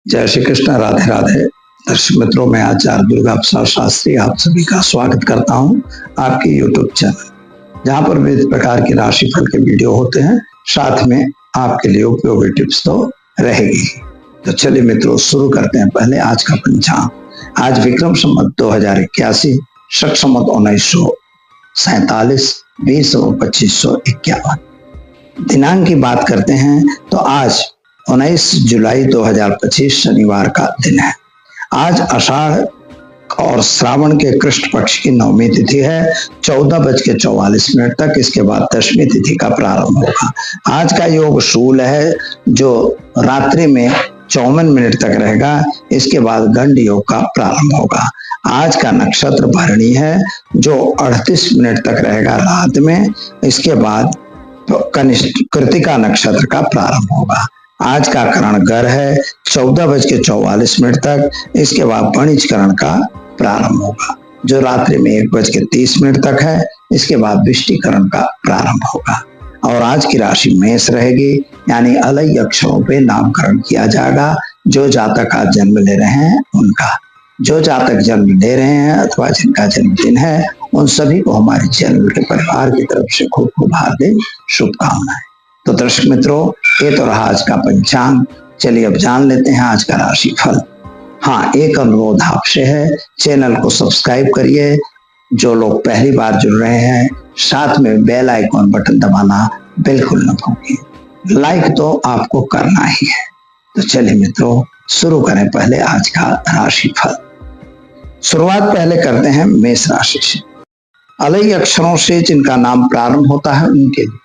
जय श्री कृष्ण, राधे राधे। दर्शक मित्रों, मैं आचार्य दुर्गा प्रसाद शास्त्री आप सभी का स्वागत करता हूं आपके YouTube चैनल, जहां पर विविध प्रकार के राशिफल के वीडियो होते हैं। साथ में आपके लिए उपयोगी टिप्स तो रहेगी। तो चलिए मित्रों, शुरू करते हैं। पहले आज का पंचांग। आज विक्रम संवत 2081, शक संवत 1947, 20/2551। दिनांक की बात करते हैं तो आज 19 जुलाई 2025 शनिवार का दिन है। आज आषाढ़ और श्रावण के कृष्ण पक्ष की नवमी तिथि है, 14:44 तक। इसके बाद दशमी तिथि का प्रारंभ होगा। आज का योग शूल है, जो रात्रि में 54 मिनट तक रहेगा। इसके बाद गंड योग का प्रारंभ होगा। आज का नक्षत्र भरणी है, जो 38 मिनट तक रहेगा रात में। इसके बाद कृतिका नक्षत्र का प्रारंभ होगा। आज का करण गर है, 14:44 तक। इसके बाद वणिज करण का प्रारंभ होगा, जो रात्रि में 1:30 तक है। इसके बाद विष्टिकरण का प्रारंभ होगा। और आज की राशि मेष रहेगी, यानी अलग अक्षरों पे नामकरण किया जाएगा। जो जातक आज जन्म ले रहे हैं उनका, जो जातक जन्म ले रहे हैं अथवा जिनका जन्मदिन है, उन सभी को हमारे चैनल के परिवार की तरफ से खूब खूब हार्दिक शुभकामनाएं। तो दर्शक मित्रों, ये तो रहा आज का पंचांग। चलिए अब जान लेते हैं आज का राशिफल। हाँ, एक अनुरोध आपसे है, चैनल को सब्सक्राइब करिए। जो लोग पहली बार जुड़ रहे हैं, साथ में बेल आइकॉन बटन दबाना बिल्कुल न भूलिए। लाइक तो आपको करना ही है। तो चलिए मित्रों, शुरू करें पहले आज का राशिफल। शुरुआत पहले करते हैं मेष राशि से। अलग अक्षरों से जिनका नाम प्रारंभ होता है उनके लिए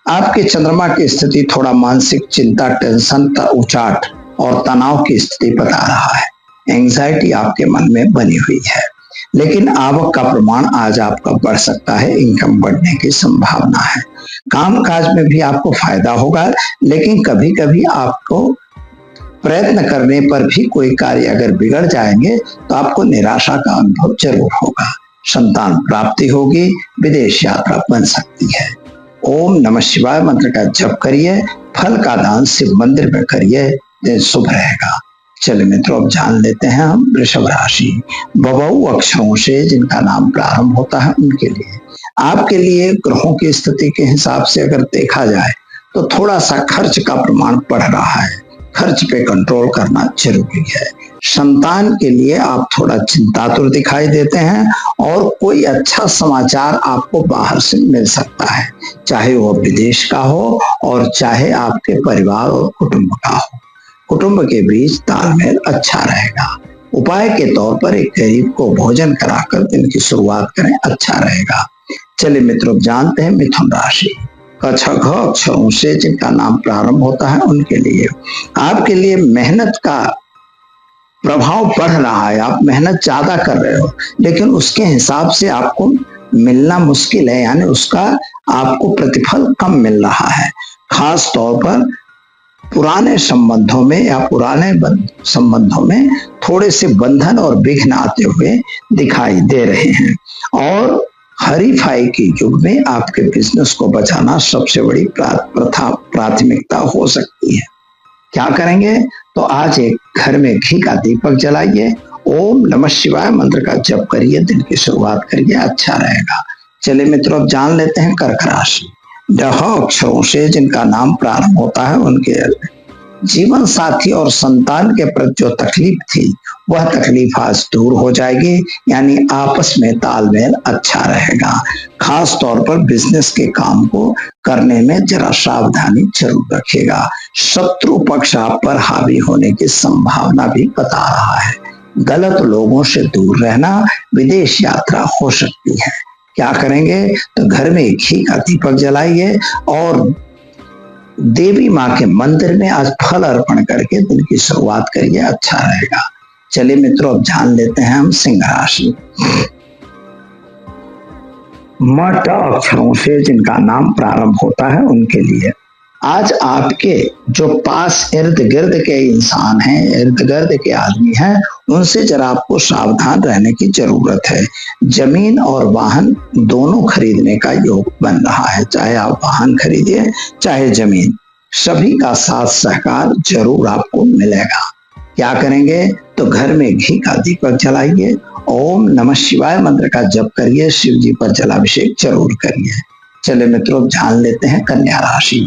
आपके चंद्रमा की स्थिति थोड़ा मानसिक चिंता, टेंशन, उचाट और तनाव की स्थिति बता रहा है। एंजाइटी आपके मन में बनी हुई है, लेकिन आवक का प्रमाण आज आपका बढ़ सकता है। इनकम बढ़ने की संभावना है। काम काज में भी आपको फायदा होगा, लेकिन कभी कभी आपको प्रयत्न करने पर भी कोई कार्य अगर बिगड़ जाएंगे तो आपको निराशा का अनुभव जरूर होगा। संतान प्राप्ति होगी, विदेश यात्रा बन सकती है। ओम नमः शिवाय मंत्र का जप करिए, फल का दान शिव मंदिर में करिए, दिन शुभ रहेगा। चलिए मित्रों, अब जान लेते हैं हम वृषभ राशि। बबऊ अक्षरों से जिनका नाम प्रारंभ होता है उनके लिए आपके लिए ग्रहों की स्थिति के हिसाब से अगर देखा जाए तो थोड़ा सा खर्च का प्रमाण बढ़ रहा है। खर्च पे कंट्रोल करना जरूरी है। संतान के लिए आप थोड़ा चिंतातुर दिखाई देते हैं और कोई अच्छा समाचार आपको बाहर से मिल सकता है, चाहे वो विदेश का हो और चाहे आपके परिवार और कुटुंब का हो। कुटुंब के बीच तालमेल अच्छा रहेगा। उपाय के तौर पर एक गरीब को भोजन कराकर दिन की शुरुआत करें, अच्छा रहेगा। चलिए मित्रों, जानते हैं मिथुन राशि। अक्षरों से जिनका नाम प्रारंभ होता है उनके लिए आपके लिए मेहनत का प्रभाव बढ़ रहा है। आप मेहनत ज्यादा कर रहे हो, लेकिन उसके हिसाब से आपको मिलना मुश्किल है, यानी उसका आपको प्रतिफल कम मिल रहा है। खास तौर पर पुराने संबंधों में या पुराने संबंधों में थोड़े से बंधन और विघ्न आते हुए दिखाई दे रहे हैं। और हरीफाई के युग में आपके बिजनेस को बचाना सबसे बड़ी प्राथमिकता हो सकती है। क्या करेंगे? तो आज एक घर में घी का दीपक जलाइए, ओम नमः शिवाय मंत्र का जप करिए, दिन की शुरुआत करिए, अच्छा रहेगा। चलिए मित्रों, अब जान लेते हैं कर्क राशि। डह अक्षरों से जिनका नाम प्रारंभ होता है उनके जीवन साथी और संतान के प्रति जो तकलीफ थी वह तकलीफ आज दूर हो जाएगी, यानी आपस में तालमेल अच्छा रहेगा। खास तौर पर बिजनेस के काम को करने में जरा सावधानी जरूर रखिएगा। शत्रु पक्ष आप पर हावी होने की संभावना भी बता रहा है। गलत लोगों से दूर रहना, विदेश यात्रा हो सकती है। क्या करेंगे? तो घर में घी का दीपक जलाइए और देवी माँ के मंदिर में आज फल अर्पण करके दिन की शुरुआत करिए, अच्छा रहेगा। चलिए मित्रों, अब जान लेते हैं हम सिंह राशि। मठ अक्षरों से जिनका नाम प्रारंभ होता है उनके लिए आज आपके जो पास इर्द गिर्द के इंसान हैं, इर्द गिर्द के आदमी हैं, उनसे जरा आपको सावधान रहने की जरूरत है। जमीन और वाहन दोनों खरीदने का योग बन रहा है। चाहे आप वाहन खरीदिए चाहे जमीन, सभी का साथ सहकार जरूर आपको मिलेगा। क्या करेंगे? तो घर में घी का दीपक जलाइए, ओम नमः शिवाय मंत्र का जप करिए, शिव जी पर जलाभिषेक जरूर करिए। चले मित्रों, जान लेते हैं कन्या राशि।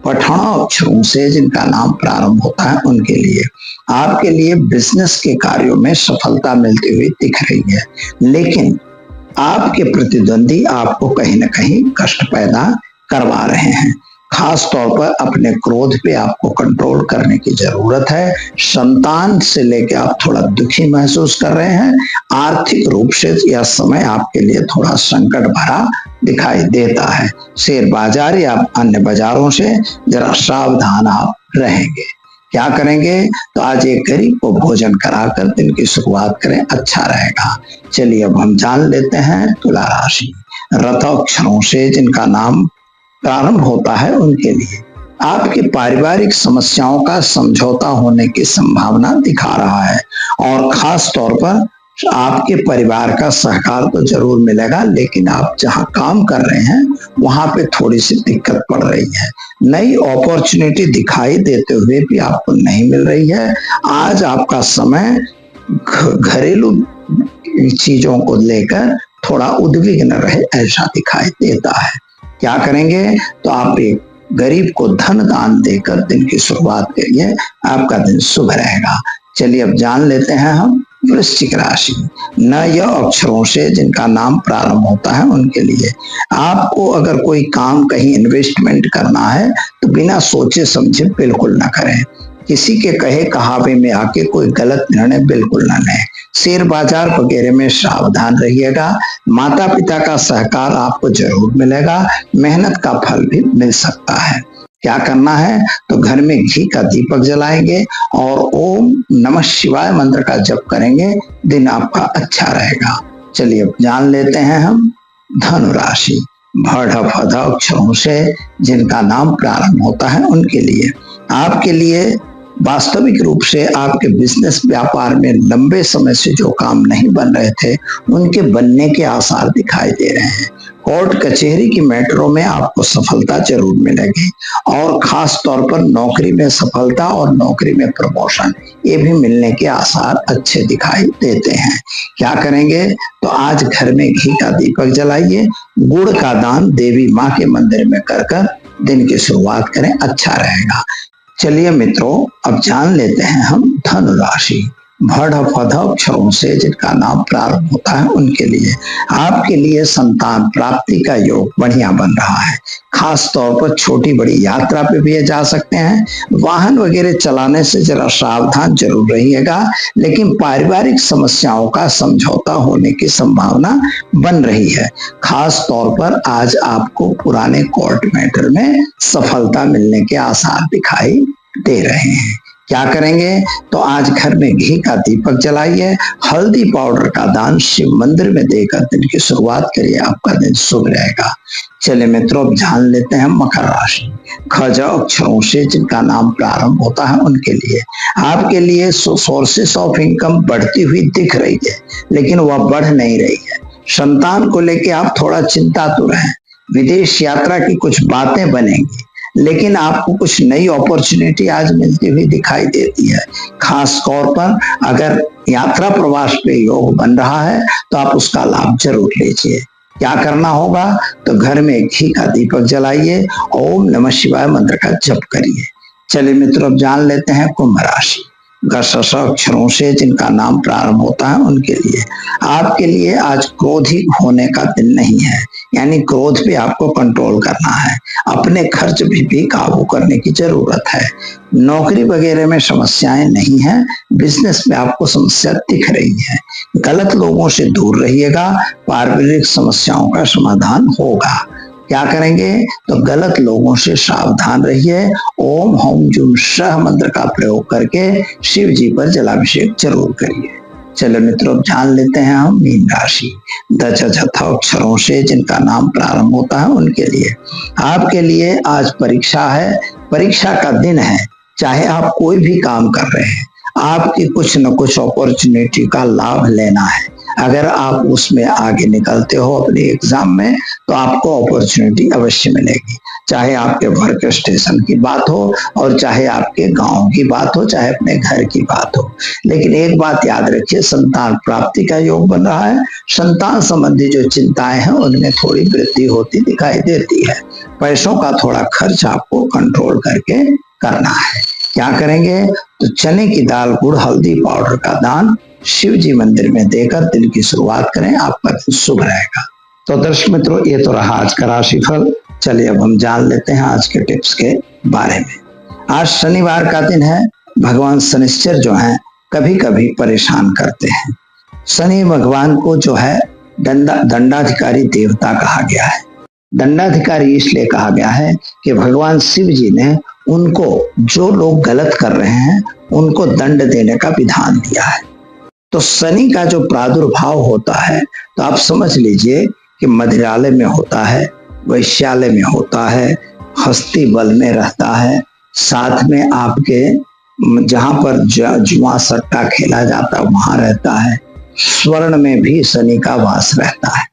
पठानों अक्षरों से जिनका नाम प्रारंभ होता है उनके लिए आपके लिए बिजनेस के कार्यों में सफलता मिलती हुई दिख रही है, लेकिन आपके प्रतिद्वंदी आपको कहीं ना कहीं कष्ट पैदा करवा रहे हैं। खास तौर पर अपने क्रोध पे आपको कंट्रोल करने की जरूरत है। संतान से लेकर आप थोड़ा दुखी महसूस कर रहे हैं। आर्थिक रूप से यह समय आपके लिए थोड़ा संकट भरा दिखाई देता है। शेयर बाजार या अन्य बाजारों से जरा सावधान आप रहेंगे। क्या करेंगे? तो आज एक गरीब को भोजन कराकर दिन की शुरुआत करें, अच्छा रहेगा। चलिए अब हम जान लेते हैं तुला राशि। रथ अक्षरों से जिनका नाम प्रारंभ होता है उनके लिए आपके पारिवारिक समस्याओं का समझौता होने की संभावना दिखा रहा है, और खास तौर पर आपके परिवार का सहकार तो जरूर मिलेगा, लेकिन आप जहां काम कर रहे हैं वहां पे थोड़ी सी दिक्कत पड़ रही है। नई अपॉर्चुनिटी दिखाई देते हुए भी आपको नहीं मिल रही है। आज आपका समय घरेलू चीजों को लेकर थोड़ा उद्विग्न रहे, ऐसा दिखाई देता है। क्या करेंगे? तो आप एक गरीब को धन दान देकर दिन की शुरुआत करिए, आपका दिन शुभ रहेगा। चलिए अब जान लेते हैं हम वृश्चिक राशि। न य अक्षरों से जिनका नाम प्रारंभ होता है उनके लिए आपको अगर कोई काम कहीं इन्वेस्टमेंट करना है तो बिना सोचे समझे बिल्कुल ना करें। किसी के कहे कहावे में आके कोई गलत निर्णय बिल्कुल ना लें। शेयर बाजार वगैरह में सावधान रहिएगा। माता पिता का सहकार आपको जरूर मिलेगा, मेहनत का फल भी मिल सकता है। क्या करना है? तो घर में घी का दीपक जलाएंगे और ओम नमः शिवाय मंत्र का जप करेंगे, दिन आपका अच्छा रहेगा। चलिए अब जान लेते हैं हम धनु राशि। भड़ फध अक्षरों से जिनका नाम प्रारंभ होता है उनके लिए आपके लिए वास्तविक रूप से आपके बिजनेस व्यापार में लंबे समय से जो काम नहीं बन रहे थे उनके बनने के आसार दिखाई दे रहे हैं। कोर्ट कचहरी की मैटरों में आपको सफलता जरूर मिलेगी, और खास तौर पर नौकरी में सफलता और नौकरी में प्रमोशन ये भी मिलने के आसार अच्छे दिखाई देते हैं। क्या करेंगे? तो आज घर में घी का दीपक जलाइए, गुड़ का दान देवी माँ के मंदिर में कर दिन की शुरुआत करें, अच्छा रहेगा। चलिए मित्रों, अब जान लेते हैं हम धनु राशि। भड़ फध अक्षरों से जिनका नाम प्रारंभ होता है उनके लिए आपके लिए संतान प्राप्ति का योग बढ़िया बन रहा है। खास तौर पर छोटी बड़ी यात्रा पे भी जा सकते हैं। वाहन वगैरह चलाने से जरा सावधान जरूर रहिएगा, लेकिन पारिवारिक समस्याओं का समझौता होने की संभावना बन रही है। खास तौर पर आज आपको पुराने कोर्ट मैटर में सफलता मिलने के आसार दिखाई दे रहे हैं। क्या करेंगे? तो आज घर में घी का दीपक जलाइए, हल्दी पाउडर का दान शिव मंदिर में देकर दिन की शुरुआत करिए, आपका दिन शुभ रहेगा। चले मित्रों, अब जान लेते हैं मकर राशि। खज अक्षरों से जिनका नाम प्रारंभ होता है उनके लिए आपके लिए सोर्सेस ऑफ इनकम बढ़ती हुई दिख रही है, लेकिन वह बढ़ नहीं रही है। संतान को लेके आप थोड़ा चिंतातुर हैं। विदेश यात्रा की कुछ बातें बनेंगी, लेकिन आपको कुछ नई अपॉर्चुनिटी आज मिलती हुई दिखाई देती है। खास तौर पर अगर यात्रा प्रवास पे योग बन रहा है तो आप उसका लाभ जरूर लीजिए। क्या करना होगा? तो घर में घी का दीपक जलाइए, ओम नमः शिवाय मंत्र का जप करिए। चलिए मित्रों, अब जान लेते हैं कुंभ राशि। गसस अक्षरों से जिनका नाम प्रारंभ होता है उनके लिए आपके लिए आज क्रोधी होने का दिन नहीं है, यानी क्रोध पे आपको कंट्रोल करना है। अपने खर्च भी काबू करने की जरूरत है। नौकरी वगैरह में समस्याएं नहीं है, बिजनेस में आपको समस्या दिख रही है। गलत लोगों से दूर रहिएगा, पारिवारिक समस्याओं का समाधान होगा। क्या करेंगे? तो गलत लोगों से सावधान रहिए। ओम हम जुम सह मंत्र का प्रयोग करके शिव जी पर जलाभिषेक जरूर करिए। चलो मित्रों, जान लेते हैं हम मीन राशि। दशा अक्षरों से जिनका नाम प्रारंभ होता है उनके लिए आपके लिए आज परीक्षा है, परीक्षा का दिन है। चाहे आप कोई भी काम कर रहे हैं, आपकी कुछ न कुछ अपॉर्चुनिटी का लाभ लेना है। अगर आप उसमें आगे निकलते हो अपने एग्जाम में तो आपको अपॉर्चुनिटी अवश्य मिलेगी, चाहे आपके वर्क स्टेशन की बात हो और चाहे आपके गांव की बात हो, चाहे अपने घर की बात हो। लेकिन एक बात याद रखिए, संतान प्राप्ति का योग बन रहा है, संतान संबंधी जो चिंताएं हैं उनमें थोड़ी वृद्धि होती दिखाई देती है। पैसों का थोड़ा खर्च आपको कंट्रोल करके करना है। क्या करेंगे? तो चने की दाल, गुड़, हल्दी पाउडर का दान शिव जी मंदिर में देकर दिन की शुरुआत करें, आपका दिन शुभ रहेगा। तो दर्शक मित्रों, ये तो रहा आज का राशिफल। चलिए अब हम जान लेते हैं आज के टिप्स के बारे में। आज शनिवार का दिन है। भगवान शनिश्चर जो हैं कभी कभी परेशान करते हैं। शनि भगवान को जो है दंडाधिकारी देवता कहा गया है। दंडाधिकारी इसलिए कहा गया है कि भगवान शिव जी ने उनको, जो लोग गलत कर रहे हैं उनको दंड देने का विधान दिया है। तो शनि का जो प्रादुर्भाव होता है तो आप समझ लीजिए कि मदिरालय में होता है, वैश्यालय में होता है, हस्ती बल में रहता है, साथ में आपके जहां पर जुआ सट्टा खेला जाता है वहां रहता है, स्वर्ण में भी शनि का वास रहता है,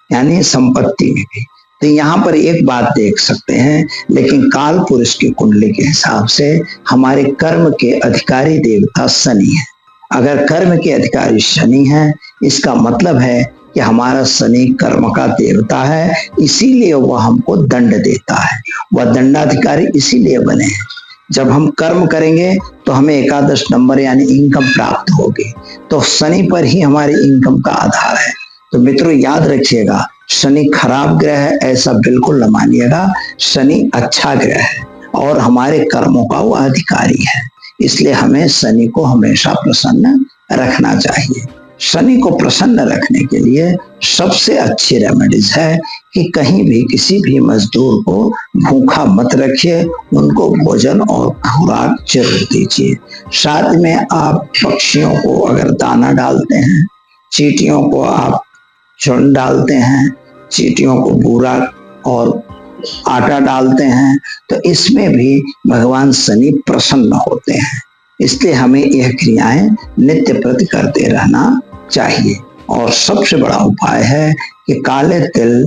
यानी संपत्ति में भी। तो यहाँ पर एक बात देख सकते हैं, लेकिन काल पुरुष की कुंडली के हिसाब से हमारे कर्म के अधिकारी देवता शनि है। अगर कर्म के अधिकारी शनि है, इसका मतलब है कि हमारा शनि कर्म का देवता है, इसीलिए वह हमको दंड देता है। वह दंडाधिकारी इसीलिए बने हैं। जब हम कर्म करेंगे तो हमें एकादश नंबर यानी इनकम प्राप्त होगी, तो शनि पर ही हमारी इनकम का आधार है। तो मित्रों याद रखिएगा, शनि खराब ग्रह है ऐसा बिल्कुल न मानिएगा। शनि अच्छा ग्रह है और हमारे कर्मों का वो अधिकारी है, इसलिए हमें शनि को हमेशा प्रसन्न रखना चाहिए। शनि को प्रसन्न रखने के लिए सबसे अच्छी रेमेडीज है कि कहीं भी किसी भी मजदूर को भूखा मत रखिए, उनको भोजन और खुराक जरूर दीजिए। साथ में आप पक्षियों को अगर दाना डालते हैं, चींटियों को आप चुन डालते हैं, चींटियों को बूरा और आटा डालते हैं, तो इसमें भी भगवान शनि प्रसन्न होते हैं। इसलिए हमें यह क्रियाएं नित्य प्रति करते रहना चाहिए। और सबसे बड़ा उपाय है कि काले तिल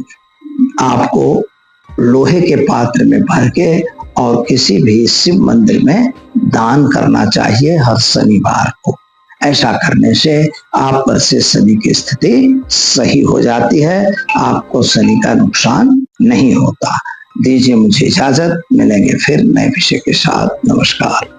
आपको लोहे के पात्र में भर के और किसी भी शिव मंदिर में दान करना चाहिए हर शनिवार को। ऐसा करने से आप पर से शनि की स्थिति सही हो जाती है, आपको शनि का नुकसान नहीं होता। दीजिए मुझे इजाजत, मिलेंगे फिर नए विषय के साथ। नमस्कार।